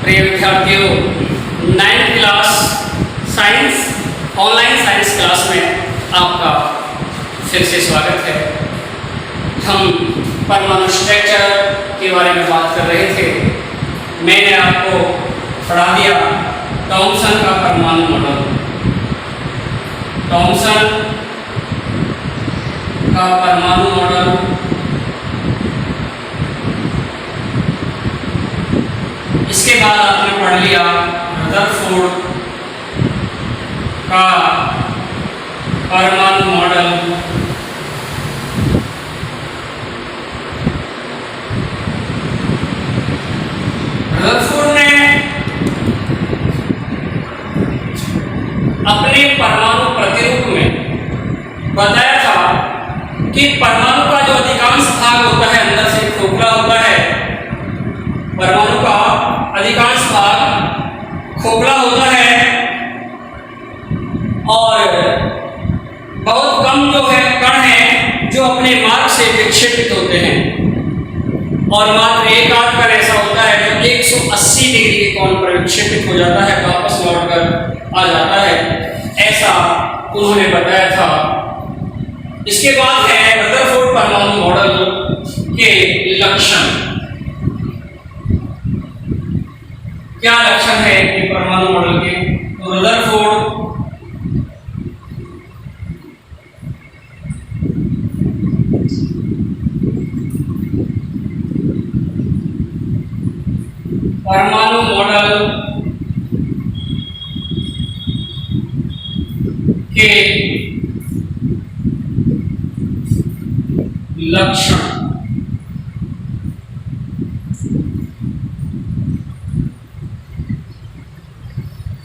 प्रिय विद्यार्थियों, 9th class science online science class में आपका फिर से स्वागत है। हम परमाणु स्ट्रक्चर के बारे में बात कर रहे थे। मैंने आपको पढ़ा दिया थॉमसन का परमाणु मॉडल। थॉमसन का परमाणु मॉडल इसके बाद आपने पढ़ लिया रदरफोर्ड का परमाणु मॉडल। रदरफोर्ड ने अपने परमाणु प्रतिरूप में बताया था कि परमाणु का जो अधिकांश भाग होता है अंदर से खोखला होता है। परमाणु का अधिकांश भाग खोखला होता है और बहुत कम जो है कण हैं जो अपने मार्ग से विक्षेपित होते हैं और मात्र एक आध कण ऐसा होता है जो 180 डिग्री के कोण पर विक्षेपित हो जाता है, वापस लौटकर आ जाता है। ऐसा उन्होंने बताया था। इसके बाद है रदरफोर्ड परमाणु मॉडल के लक्षण। क्या लक्षण है कि परमाणु मॉडल के? तो रदरफोर्ड परमाणु मॉडल के लक्षण।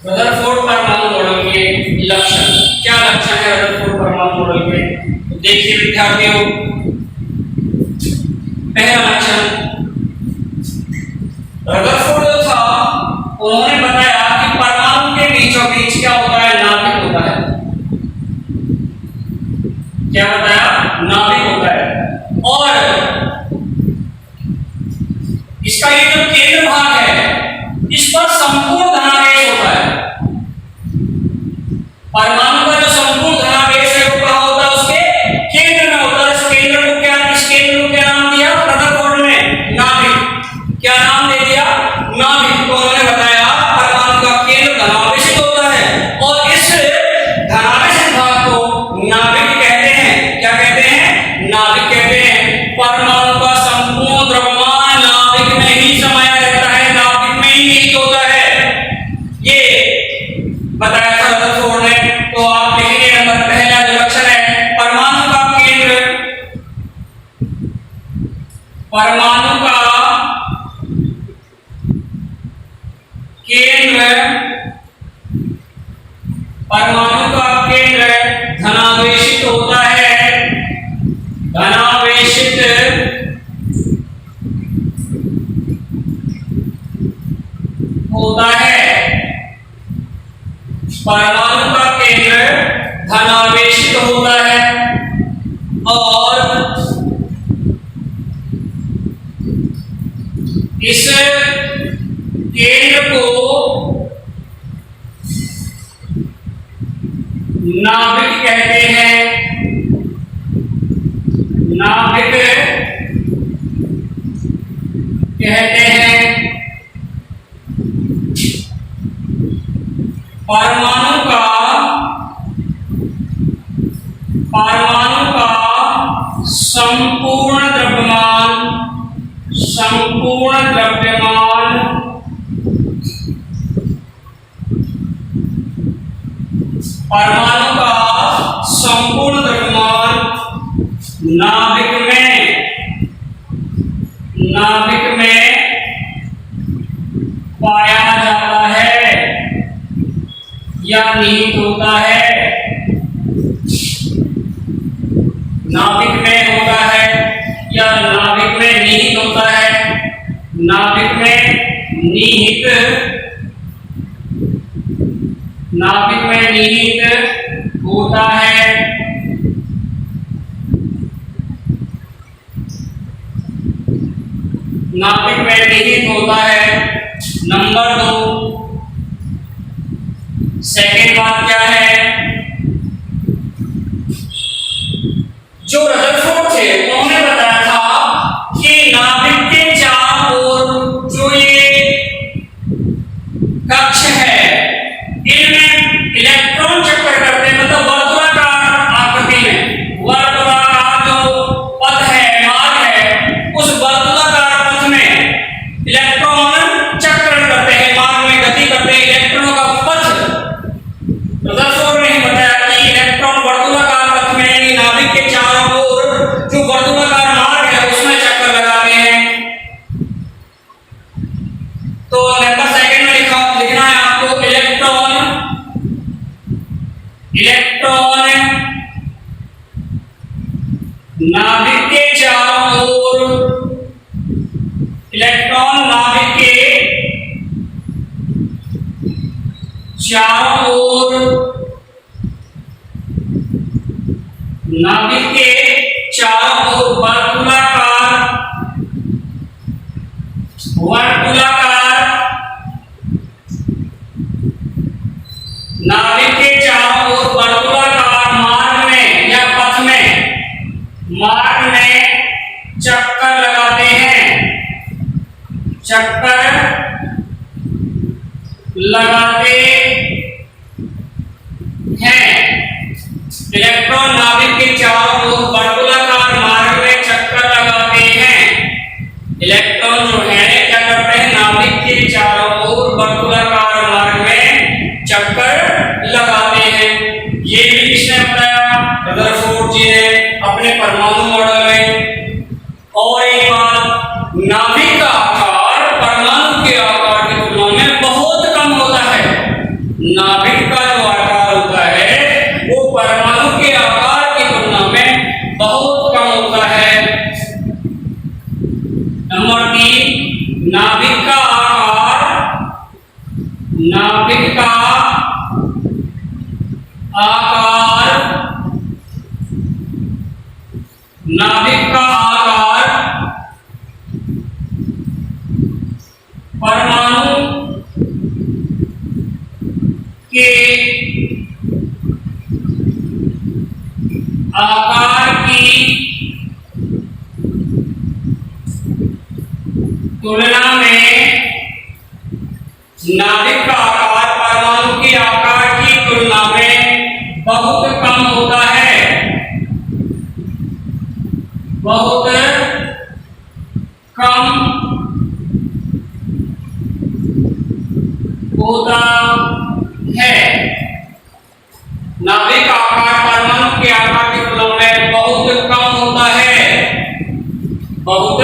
रदरफोर्ड परमाणु मॉडल के लक्षण। क्या लक्षण है रदरफोर्ड परमाणु मॉडल के? तो देखिए विद्यार्थियों, पहला लक्षण, रदरफोर्ड जो था उन्होंने बताया कि परमाणु के बीचों बीच क्या होता है? नाभिक होता है। क्या बताया? नाभिक होता है और इसका ये जो केंद्र भाग है इस पर संपूर्ण धनावेश होता है। परमाणु का जो संपूर्ण धनावेश है वो कहां होता है? उसके केंद्र में होता है। इस केंद्र को क्या नाम दिया रदरफोर्ड ने? नाभिक। क्या नाम दे दिया? नाभिक। तो उन्होंने बताया परमाणु का केंद्र धनावेशित होता है और इस धनावेशित भाग को नाभिक कहते हैं। क्या कहते हैं? नाभिक कहते हैं। परमाणु का संपूर्ण द्रव्यमान नाभिक में ही समाया रहता है, नाभिक में ही निहित होता है। ये बताया था रदरफोर्ड ने। तो आप लिखेंगे नंबर पहला जो लक्षण है, परमाणु का केंद्र, परमाणु का केंद्र धनावेशित होता है। धनावेशित होता है। परमाणु का केंद्र धनावेशित होता है और इस केंद्र को नाभिक कहते हैं। नाभिक कहते हैं। परमाणु का संपूर्ण द्रव्यमान परमाणु का संपूर्ण द्रव्यमान नाभिक में पाया जाता है या निहित होता है। नाभिक में होता है या नाभिक में निहित होता है। नाभिक में निहित होता है। नाभिक में निहित होता है नंबर 2, सेकेंड बात क्या है, जो रदरफोर्ड थे उन्होंने बताया था कि नाभिक के चारों ओर जो ये कक्ष है इनमें इलेक्ट्रॉन चक्कर करते हैं, मतलब वर्तुलाकार आकृति में, वर्तुलाकार जो पथ है, मार्ग है, उस वर्तुलाकार पथ में इलेक्ट्रॉन चक्कर करते हैं, मार्ग में गति करते हैं। इलेक्ट्रॉनों का पथ रदरफोर्ड ने बताया कि इलेक्ट्रॉन वर्तुलाकार पथ में नाभिक के चारों ओर जो वर्तुलाकार मार्ग है उसमें चक्कर लगाते हैं। तो नंबर सेकंड में लिखना है आपको, इलेक्ट्रॉन नाभिक के चारों ओर, इलेक्ट्रॉन नाभिक के चारों ओर, नाभिक के चारों ओर नाभिक के चारों ओर वर्तुलाकार मार्ग में चक्कर लगाते हैं। इलेक्ट्रॉन नाभिक के चारों ओर वर्तुलाकार मार्ग में चक्कर लगाते हैं। इलेक्ट्रॉन जो है क्या करते हैं, नाभिक के चारों ओर वर्तुलाकार मार्ग में चक्कर लगाते हैं। ये भी किसने बताया, रदरफोर्ड जी ने अपने परमाणु मॉडल में। और एक बात, नाभिक का आकार परमाणु के आकार की तुलना में बहुत कम होता है। नाभिक का जो आकार होता है वो परमाणु के आकार की तुलना में बहुत कम होता है। नंबर 3, नाभिक का आकार परमाणु के आकार की तुलना में, नाभिक का आकार परमाणु के आकार की तुलना में बहुत कम होता है, बहुत कम होता है। नाभिक का आकार परमाणु के आकार की तुलना में बहुत कम होता है, बहुत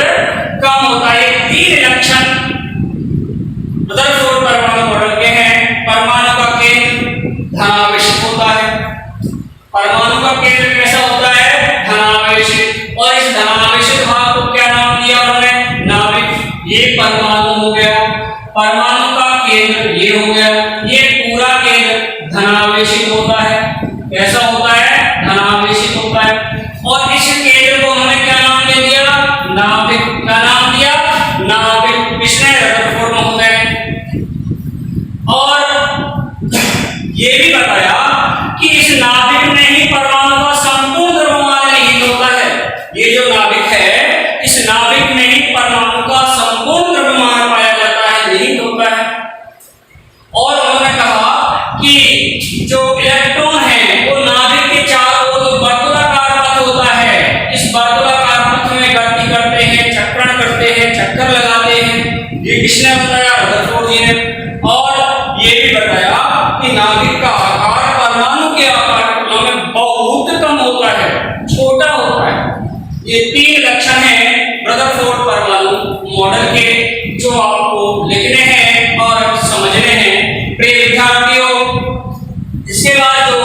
कम होता है। 3 लक्षण रदरफोर्ड परमाणु मॉडल के हैं। परमाणु का केंद्र धनावेशित होता है। परमाणु का केंद्र कैसा होता है, धनावेशित। और इस धनावेशित भाग को क्या नाम दिया उन्होंने, नाभिक। ये परमाणु हो गया, परमाणु का केंद्र ये हो गया। ये पूरा केंद्र धनावेशित होता है। कैसा होता है, धनावेशित होता है। और इस केंद्र को उन्होंने क्या नाम दे दिया, नाभिक। का नाम दिया नाभिक, किसने, रदरफोर्ड महोदय। और ये भी बताया कि इस नाभिक में ही परमाणु का संपूर्ण द्रव्यमान निहित होता है। ये जो नाभिक है, इस नाभिक में ही परमाणु का संपूर्ण द्रव्यमान पाया जाता है, निहित होता है। और उन्होंने कहा कि जो इलेक्ट्रॉन है वो नाभिक के चारों ओर वर्तुलाकार पथ होता है। इस वर्तुलाकार पथ में गति करते हैं, चक्रण करते हैं, चक्कर लगाते हैं। ये किसने बताया, रदरफोर्ड जी ने। और ये भी बताया कि नाभिक का आकार परमाणु के आकार की तुलना में बहुत कम होता है, छोटा होता है। ये 3 लक्षण हैं रदरफोर्ड परमाणु मॉडल के, जो आपको लिखने हैं और समझने हैं प्रिय विद्यार्थियों। इसके बाद जो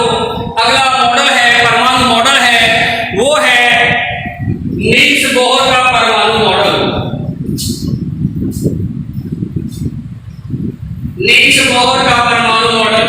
अगला मॉडल है, परमाणु मॉडल है, वो है नील्स बोहर का परमाणु मॉडल। नील्स बोहर का परमाणु मॉडल।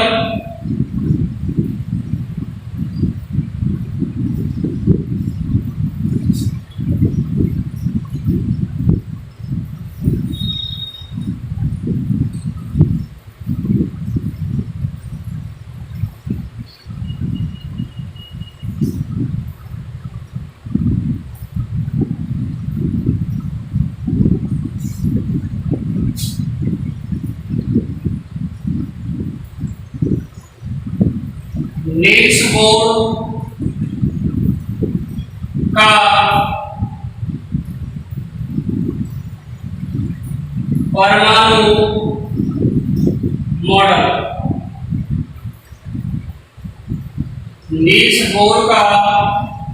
नील्स बोर का परमाणु मॉडल, नील्स बोर का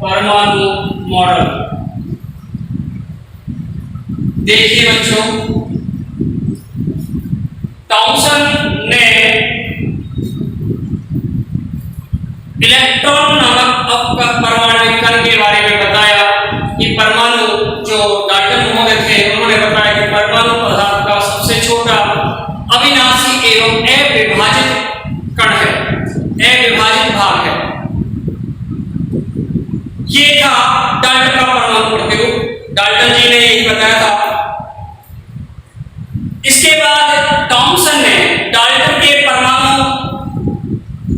परमाणु मॉडल। देखिए बच्चों, थॉमसन ने इलेक्ट्रॉन नामक परमाणु कण के बारे में बताया कि परमाणु, जो डाल्टन महोदय थे उन्होंने बताया कि परमाणु पदार्थ का सबसे छोटा अविनाशी एवं अविभाजित कण है, अविभाजित भाग है। ये था डाल्टन का परमाणु प्रतिरूप, डाल्टन जी ने यही बताया था। इसके बाद थॉमसन ने डाल्टन के परमाणु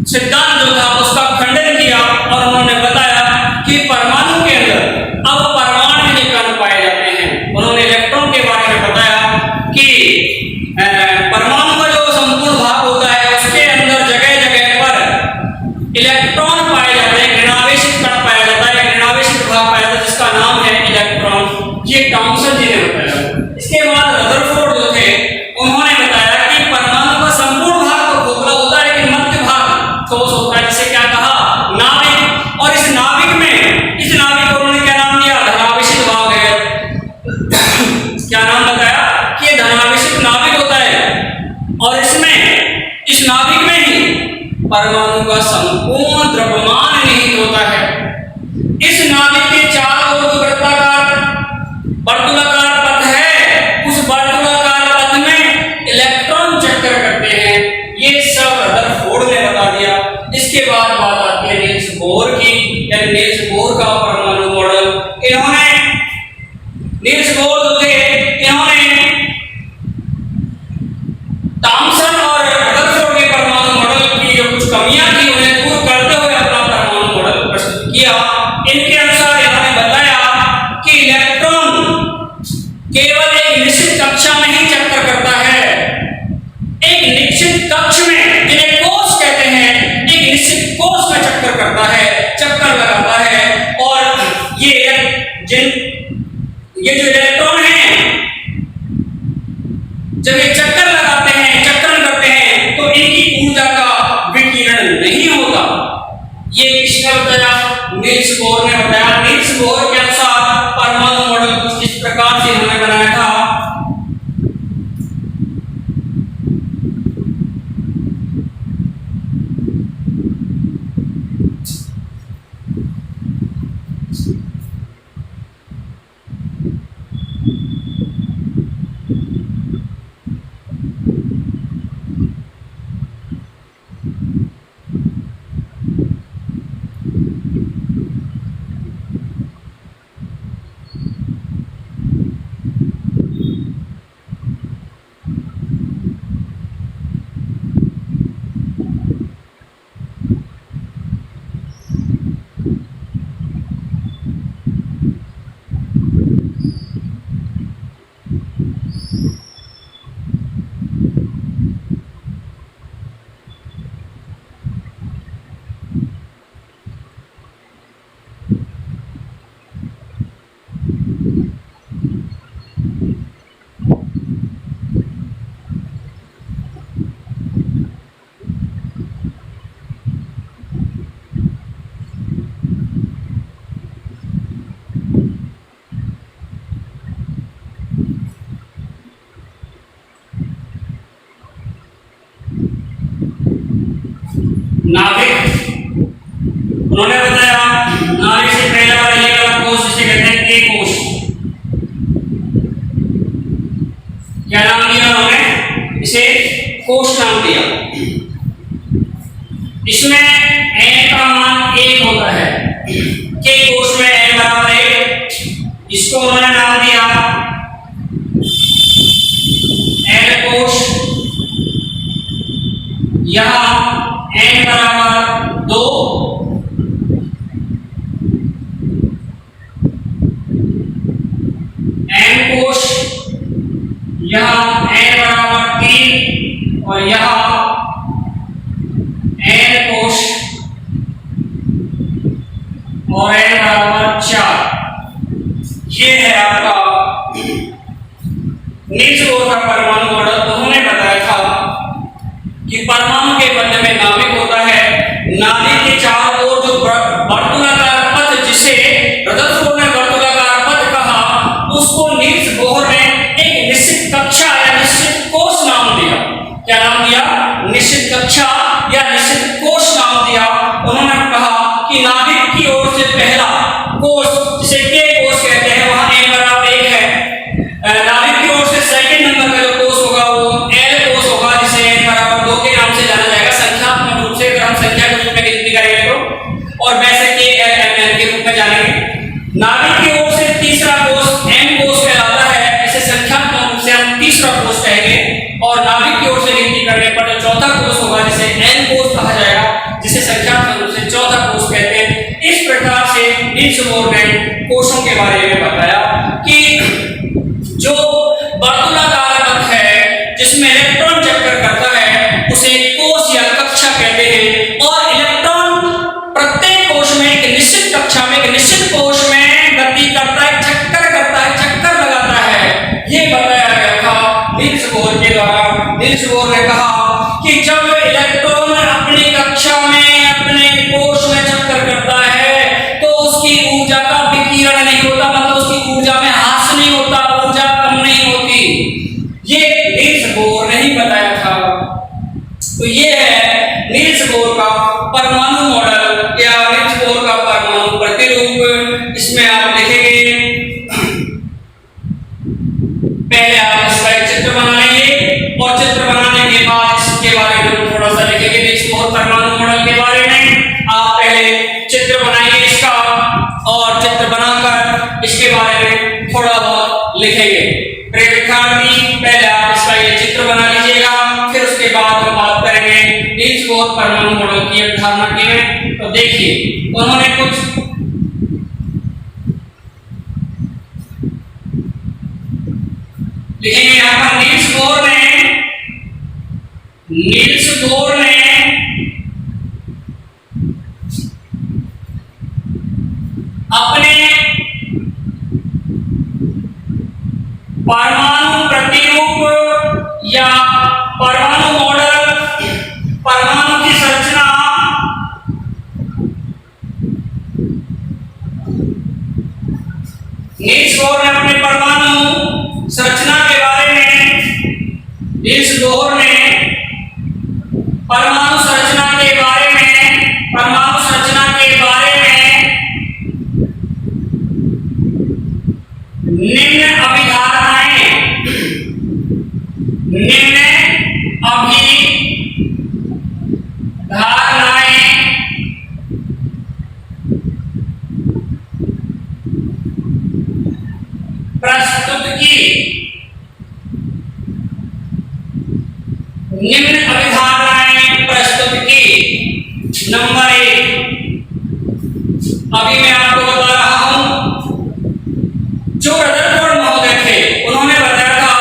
सिद्धांत जो था उसका खंडन किया और उन्होंने बताया कि परमाणु के अंदर अब परमाणु कण पाए जाते हैं। उन्होंने इलेक्ट्रॉन के बारे में बताया कि परमाणु का जो संपूर्ण भाग होता है उसके अंदर जगह जगह पर इलेक्ट्रॉन पाए जाते हैं, ऋणावेशित कण पाया जाता है, ऋणावेशित भाग पाया जाता है जिसका नाम है इलेक्ट्रॉन। ये थॉमसन जी ने बताया। इसके बाद रदरफोर्ड जो थे उन्होंने बताया कि परमाणु का संपूर्ण भाग तो खोखला होता है लेकिन मध्य भाग ठोस होता है, जिसे क्या कहा, नाभिक। और इस नाभिक में, इस नाभिक को उन्होंने क्या नाम दिया, धनावेशित भाग है। क्या नाम बताया कि धनावेशित नाभिक होता है और इसमें, इस नाभिक में ही परमाणु का संपूर्ण द्रव्यमान निहित होता है। इस नाभिक के चारों ओर वर्तुलाकार पथ है, उस वर्तुलाकार पथ में इलेक्ट्रॉन चक्कर करते हैं। ये सब रदरफोर्ड ने बता दिया। इसके बाद बात आती है नील्स बोर की, यानी नील्स बोर का परमाणु मॉडल। इन्होंने, नील्स बोर जो थे, इन्होंने थॉमसन और रदरफोर्ड के परमाणु मॉडल की जो कुछ कमियां थी उन्हें दूर करते हुए अपना परमाणु मॉडल प्रस्तुत किया। इनके अनुसार इन्होंने बताया कि इलेक्ट्रॉन केवल एक निश्चित कक्षा में ही चक्कर करता है, एक निश्चित कक्ष में, जिन्हें कोष कहते हैं, एक निश्चित कोष में चक्कर करता है, चक्कर लगाता है। और ये जो इलेक्ट्रॉन हैं, जब ये चक्कर लगाते हैं, चक्कर करते हैं, तो इनकी ऊर्जा का विकिरण नहीं होता। ये किसने बताया, नील्स बोर ने बताया। नील्स बोर के अनुसार परमाणु मॉडल कुछ इस प्रकार से इन्होंने बनाया था। नाभिक, उन्होंने बताया नाभिक से पहले वाला ये वाला कोष जिसे कहते हैं के कोष। क्या नाम दिया उन्होंने, इसे कोष नाम दिया। इसमें n का मान 1 होता है, के कोष में n बराबर 1, इसको उन्होंने नाम दिया n कोष। यहाँ n बराबर 2, n कोष, यहाँ यहाँ n बराबर 3 और यहाँ n कोश और n बराबर 4। ये है आपका नील्स बोर का परमाणु मॉडल। उन्होंने बताया था कि परमाणु के मध्य में नाभिक होता है, नाभिक के चारों ओर जो वर्तुलाकार पथ, जिसे रदरफोर्ड ने वर्तुलाकार पथ कहा, उसको नील्स बोर ने एक निश्चित कक्षा या निश्चित कोश नाम दिया। क्या नाम दिया? निश्चित कक्षा या निश्चित कोश नाम दिया। उन्होंने कहा कि नाभिक की ओर से पहला कोश, जिसे के कोश कहते हैं, वहां n बराबर 1 है। नाभिक की ओर से सेकंड नंबर का जो कोश होगा वो l कोश होगा, जिसे n बराबर 2 के नाम से जाना जाएगा संख्यात्मक रूप से, अगर हम संख्या के रूप में गिनती करेंगे तो, और वैसे के l m n के रूप में जानेंगे। नाभिक की ओर से तीसरा कोश m कोश कहलाता है, इसे संख्यात्मक रूप से हम तीसरा कोश कहेंगे। और नाभिक की ओर से गिनती करने पर जो चौथा कोश होगा, जिसे n कोश कहा जाएगा, जिसे संख्यात्मक रूप से चौथा कोश कहते हैं। इस प्रकार से नील्स बोर ने कोशों के बारे में बताया कि जो वर्तुलाकार पथ है जिसमें इलेक्ट्रॉन चक्कर करता है, उसे कोश या कक्षा कहते हैं। और इलेक्ट्रॉन प्रत्येक कोश में एक निश्चित कक्षा में, एक निश्चित कोश में गति करता है, चक्कर करता है, चक्कर लगाता है। ये बताया गया था नील्स बोर के द्वारा। नील्स बोर ने कहा कि जब इलेक्ट्रॉन अपनी कक्षा में, अपने कोश में चक्कर करता है, तो उसकी ऊर्जा का विकिरण नहीं होता, मतलब उसकी ऊर्जा में ह्रास नहीं होता, ऊर्जा कम नहीं होती। ये नील्स बोर ने ही बताया था। तो ये है नील्स बोर का परमाणु मॉडल या नील्स बोर का परमाणु प्रतिरूप। इसमें आप लिखेंगे, पहले आप इसका एक चित्र बना लेंगे और चित्र बनाने के बाद इसके बारे में थोड़ा सा लिखेंगे। नील्स बोर परमाणु मॉडल के बारे में आप पहले चित्र बनाइए इसका, और चित्र बनाकर इसके बारे में थोड़ा बहुत लिखेंगे। प्रिय विद्यार्थी, पहले आप इसका ये चित्र बना लीजिएगा, फिर उसके बाद हम बात करेंगे नील्स बोर परमाणु मॉडल की अवधारणा की। तो देखिए, उन्होंने कुछ लिखेंगे यहाँ पर। नील्स बोर ने अपने परमाणु प्रतिरूप या परमाणु मॉडल, परमाणु की संरचना नील्स बोर ने अपने परमाणु संरचना के बारे में, नील्स बोर ने परमाणु संरचना के बारे में, परमाणु संरचना के बारे में निम्न अभिधारणाएं, निम्न अभिधारणाएं प्रस्तुत की। निम्न अभिधारणाएं प्रस्तुत की। नंबर 1, अभी मैं आपको बता रहा हूं, जो रदरफोर्ड महोदय थे, उन्होंने बताया था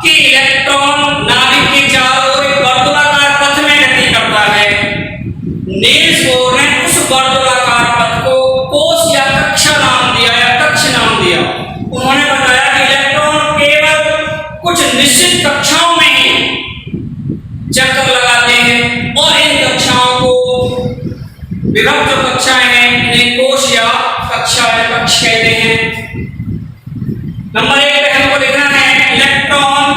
कि इलेक्ट्रॉन नाभिक के चारों ओर एक वर्तुलाकार पथ में गति करता है। नील्स बोर ने उस वर्तुलाकार पथ को कोश या कक्षा नाम दिया या कक्ष नाम दिया। उन्होंने बताया कि इलेक्ट्रॉन केवल कुछ निश्चित कक्षाओं में ही चक्कर लगाते हैं, और इन कक्षाओं को विभक्त जो कक्षाएं हैं, इन्हें कोश या कक्षा या कक्ष कहते हैं। नंबर 1 पे हमको लिखना है इलेक्ट्रॉन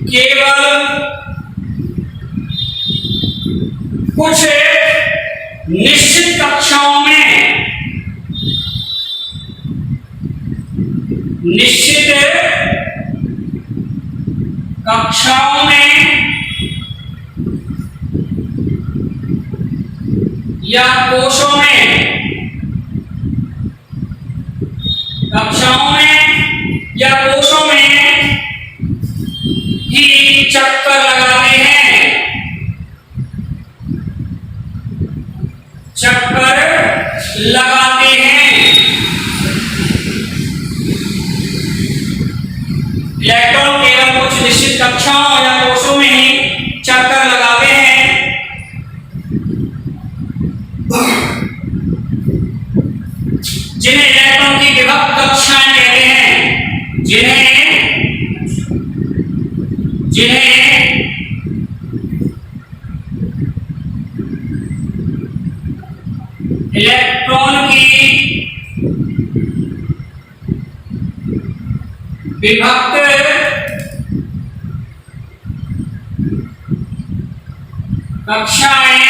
केवल कुछ निश्चित कक्षाओं में, निश्चित कक्षाओं में या कोशों में, कक्षाओं में या कोशों में ही चक्कर लगाते हैं। चक्कर लगाते हैं। इलेक्ट्रॉन केवल कुछ निश्चित कक्षाओं या कोशों में ही चक्कर लगाते हैं। जिन्हें इलेक्ट्रॉन की विभक्त कक्षाएं कहते हैं। जिन्हें इलेक्ट्रॉन की विभक्त कक्षाएं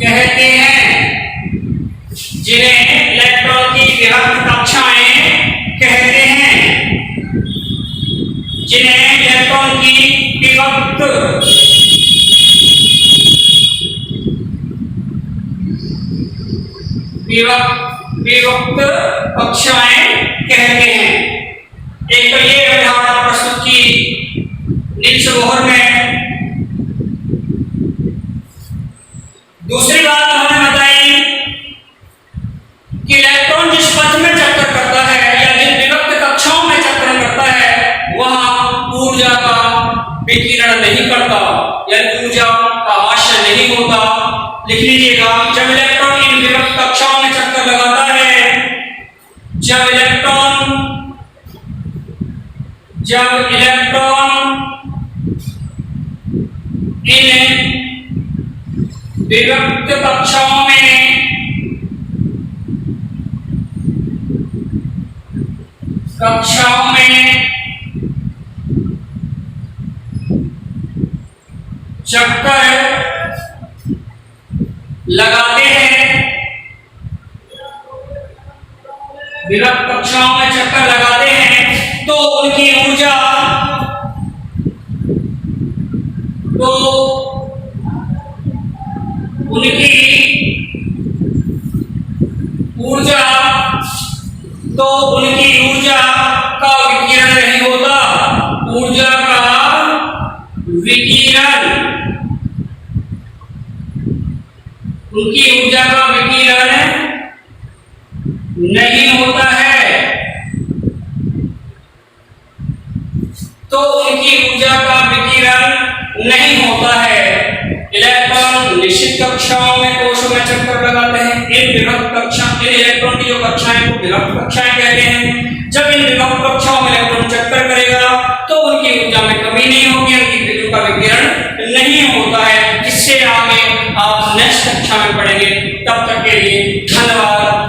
कहते हैं। जिन्हें इलेक्ट्रॉन की विभक्त कक्षाएं कहते हैं। जिन्हें इलेक्ट्रॉन की विभक्त कक्षाएं कहते हैं। एक तो ये अवधारणा प्रस्तुत की नील्स बोहर ने। दूसरी बात उन्होंने बताई कि इलेक्ट्रॉन जिस पथ में चक्कर करता है या जिन विभक्त कक्षाओं में चक्कर करता है वहां ऊर्जा का विकिरण नहीं करता या ऊर्जा का आश्रय नहीं होता। लिख लीजिएगा, जब इलेक्ट्रॉन इन विभक्त कक्षाओं में चक्कर लगाता है, जब इलेक्ट्रॉन इन विभक्त कक्षाओं में चक्कर लगाते हैं, विभक्त कक्षाओं में चक्कर लगाते हैं, तो उनकी ऊर्जा का विकिरण नहीं होता। ऊर्जा का विकिरण, उनकी ऊर्जा का विकिरण नहीं होता है। तो उनकी ऊर्जा का विकिरण नहीं होता है। इलेक्ट्रॉन निश्चित कक्षाओं में कोशों में चक्कर लगाते हैं। इन विभक्त कक्षाएं, इन इलेक्ट्रॉन की जो कक्षाएं को विभक्त कक्षाएं कहते हैं। जब इन विभक्त कक्षाओं में इलेक्ट्रॉन चक्कर करेगा तो उनकी ऊर्जा में कमी नहीं होगी, उनकी ऊर्जा का विकिरण नहीं होता है। जिससे आगे आप नेक्स्ट कक्षा में पढ़ेंगे। तब तक के लिए धन्यवाद।